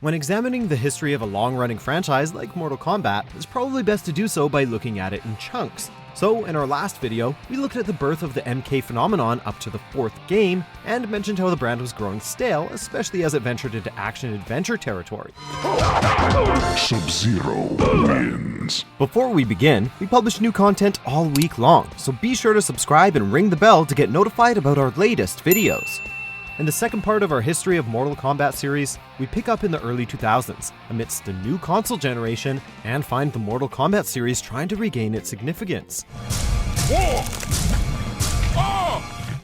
When examining the history of a long-running franchise like Mortal Kombat, it's probably best to do so by looking at it in chunks. So, in our last video, we looked at the birth of the MK phenomenon up to the 4th game, and mentioned how the brand was growing stale, especially as it ventured into action-adventure territory. Sub-Zero wins. Before we begin, we publish new content all week long, so be sure to subscribe and ring the bell to get notified about our latest videos. In the second part of our History of Mortal Kombat series, we pick up in the early 2000s, amidst the new console generation, and find the Mortal Kombat series trying to regain its significance.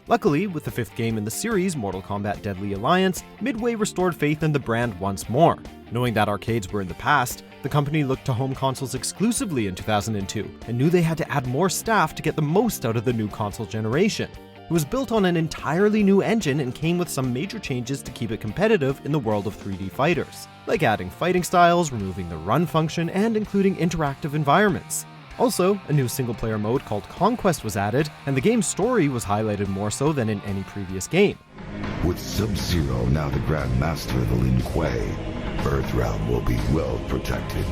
Luckily, with the 5th game in the series, Mortal Kombat Deadly Alliance, Midway restored faith in the brand once more. Knowing that arcades were in the past, the company looked to home consoles exclusively in 2002, and knew they had to add more staff to get the most out of the new console generation. It was built on an entirely new engine and came with some major changes to keep it competitive in the world of 3D fighters, like adding fighting styles, removing the run function, and including interactive environments. Also, a new single-player mode called Conquest was added, and the game's story was highlighted more so than in any previous game. With Sub-Zero now the Grand Master of the Lin Kuei, Earthrealm will be well protected.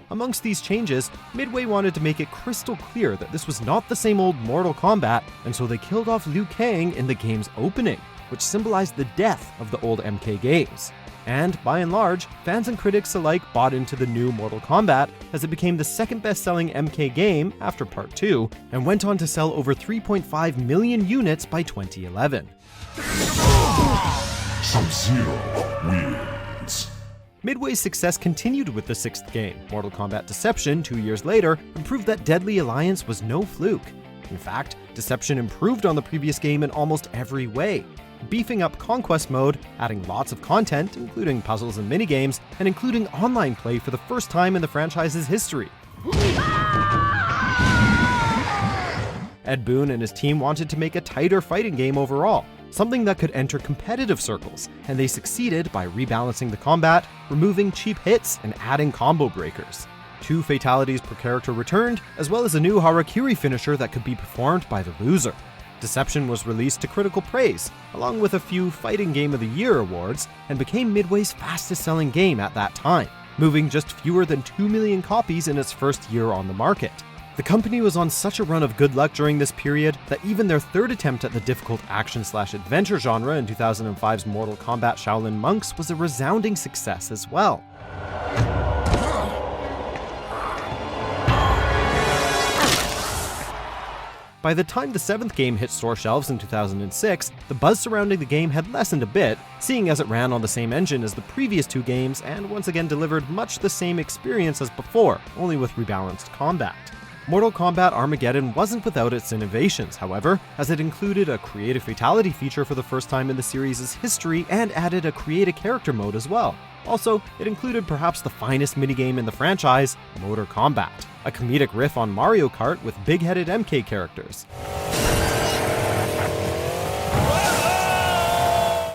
Amongst these changes, Midway wanted to make it crystal clear that this was not the same old Mortal Kombat, and so they killed off Liu Kang in the game's opening, which symbolized the death of the old MK games. And, by and large, fans and critics alike bought into the new Mortal Kombat, as it became the second best-selling MK game after Part 2, and went on to sell over 3.5 million units by 2011. Sub-Zero wins. Midway's success continued with the 6th game, Mortal Kombat Deception, 2 years later, and proved that Deadly Alliance was no fluke. In fact, Deception improved on the previous game in almost every way, beefing up Conquest mode, adding lots of content, including puzzles and minigames, and including online play for the first time in the franchise's history. Ed Boon and his team wanted to make a tighter fighting game overall, something that could enter competitive circles, and they succeeded by rebalancing the combat, removing cheap hits, and adding combo breakers. 2 fatalities per character returned, as well as a new Harakiri finisher that could be performed by the loser. Deception was released to critical praise, along with a few Fighting Game of the Year awards, and became Midway's fastest-selling game at that time, moving just fewer than 2 million copies in its first year on the market. The company was on such a run of good luck during this period that even their 3rd attempt at the difficult action/adventure genre in 2005's Mortal Kombat Shaolin Monks was a resounding success as well. By the time the 7th game hit store shelves in 2006, the buzz surrounding the game had lessened a bit, seeing as it ran on the same engine as the previous 2 games and once again delivered much the same experience as before, only with rebalanced combat. Mortal Kombat Armageddon wasn't without its innovations, however, as it included a creative fatality feature for the first time in the series' history and added a create a character mode as well. Also, it included perhaps the finest minigame in the franchise, Motor Combat, a comedic riff on Mario Kart with big-headed MK characters.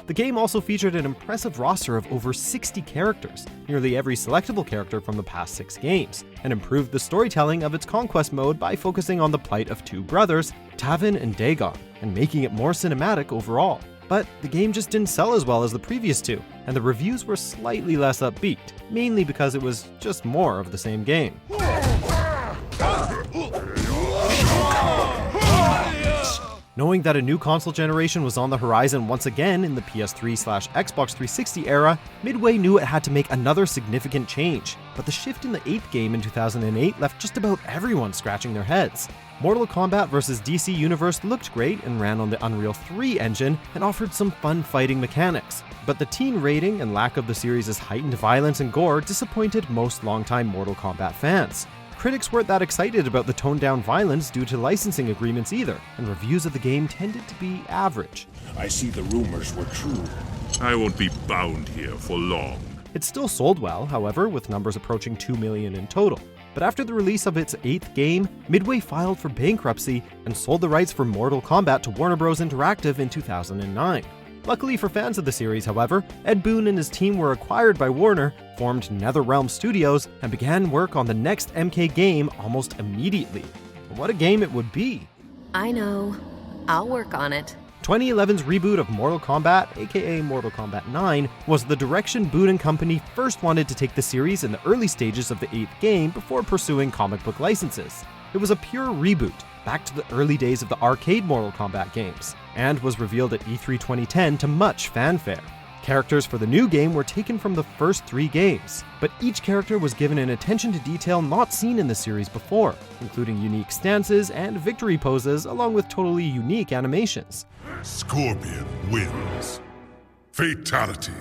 The game also featured an impressive roster of over 60 characters, nearly every selectable character from the past 6 games, and improved the storytelling of its Conquest mode by focusing on the plight of 2 brothers, Tavin and Dagon, and making it more cinematic overall. But the game just didn't sell as well as the previous 2, and the reviews were slightly less upbeat, mainly because it was just more of the same game. Knowing that a new console generation was on the horizon once again in the PS3/Xbox 360 era, Midway knew it had to make another significant change, but the shift in the 8th game in 2008 left just about everyone scratching their heads. Mortal Kombat vs. DC Universe looked great and ran on the Unreal 3 engine and offered some fun fighting mechanics, but the teen rating and lack of the series' heightened violence and gore disappointed most longtime Mortal Kombat fans. Critics weren't that excited about the toned-down violence due to licensing agreements either, and reviews of the game tended to be average. I see the rumors were true. I won't be bound here for long. It still sold well, however, with numbers approaching 2 million in total. But after the release of its 8th game, Midway filed for bankruptcy and sold the rights for Mortal Kombat to Warner Bros. Interactive in 2009. Luckily for fans of the series, however, Ed Boon and his team were acquired by Warner, formed NetherRealm Studios, and began work on the next MK game almost immediately. What a game it would be! I know. I'll work on it. 2011's reboot of Mortal Kombat, aka Mortal Kombat 9, was the direction Boon & Company first wanted to take the series in the early stages of the 8th game before pursuing comic book licenses. It was a pure reboot, back to the early days of the arcade Mortal Kombat games, and was revealed at E3 2010 to much fanfare. Characters for the new game were taken from the first 3 games, but each character was given an attention to detail not seen in the series before, including unique stances and victory poses along with totally unique animations. Scorpion wins. Fatality.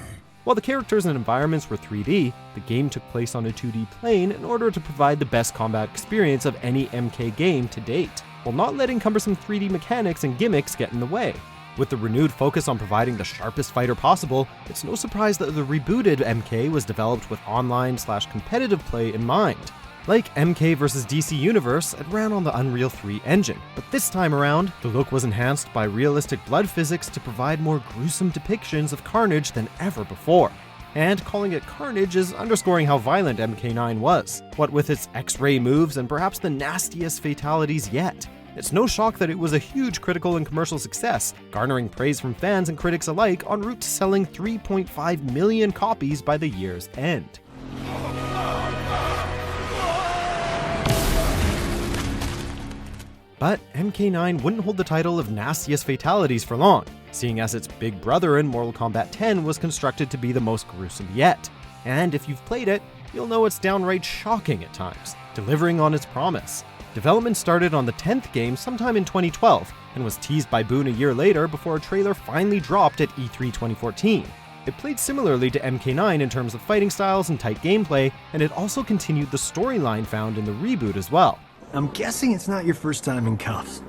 While the characters and environments were 3D, the game took place on a 2D plane in order to provide the best combat experience of any MK game to date, while not letting cumbersome 3D mechanics and gimmicks get in the way. With the renewed focus on providing the sharpest fighter possible, it's no surprise that the rebooted MK was developed with online/competitive play in mind. Like MK vs DC Universe, it ran on the Unreal 3 engine, but this time around, the look was enhanced by realistic blood physics to provide more gruesome depictions of carnage than ever before. And calling it carnage is underscoring how violent MK9 was, what with its X-ray moves and perhaps the nastiest fatalities yet. It's no shock that it was a huge critical and commercial success, garnering praise from fans and critics alike en route to selling 3.5 million copies by the year's end. But MK9 wouldn't hold the title of nastiest fatalities for long, seeing as its big brother in Mortal Kombat X was constructed to be the most gruesome yet. And if you've played it, you'll know it's downright shocking at times, delivering on its promise. Development started on the 10th game sometime in 2012, and was teased by Boon a year later before a trailer finally dropped at E3 2014. It played similarly to MK9 in terms of fighting styles and tight gameplay, and it also continued the storyline found in the reboot as well. I'm guessing it's not your first time in cuffs.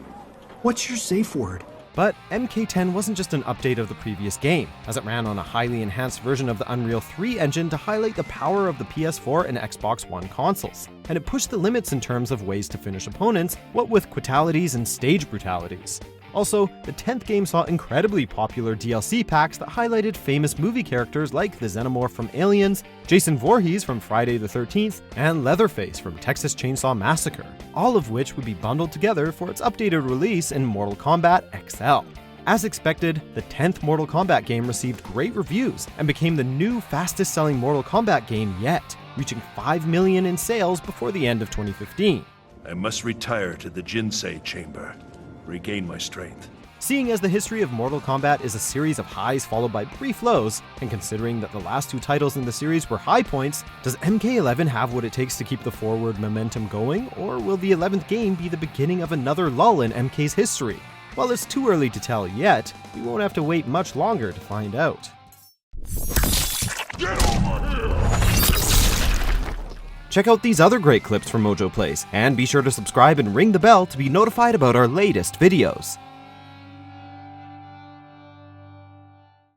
What's your safe word? But MK10 wasn't just an update of the previous game, as it ran on a highly enhanced version of the Unreal 3 engine to highlight the power of the PS4 and Xbox One consoles. And it pushed the limits in terms of ways to finish opponents, what with quitalities and stage brutalities. Also, the 10th game saw incredibly popular DLC packs that highlighted famous movie characters like the Xenomorph from Aliens, Jason Voorhees from Friday the 13th, and Leatherface from Texas Chainsaw Massacre, all of which would be bundled together for its updated release in Mortal Kombat XL. As expected, the 10th Mortal Kombat game received great reviews and became the new fastest-selling Mortal Kombat game yet, reaching 5 million in sales before the end of 2015. I must retire to the Jinsei chamber. Regain my strength. Seeing as the history of Mortal Kombat is a series of highs followed by brief lows, and considering that the last 2 titles in the series were high points, does MK11 have what it takes to keep the forward momentum going, or will the 11th game be the beginning of another lull in MK's history? While it's too early to tell yet, we won't have to wait much longer to find out. Get over here! Check out these other great clips from Mojo Plays, and be sure to subscribe and ring the bell to be notified about our latest videos.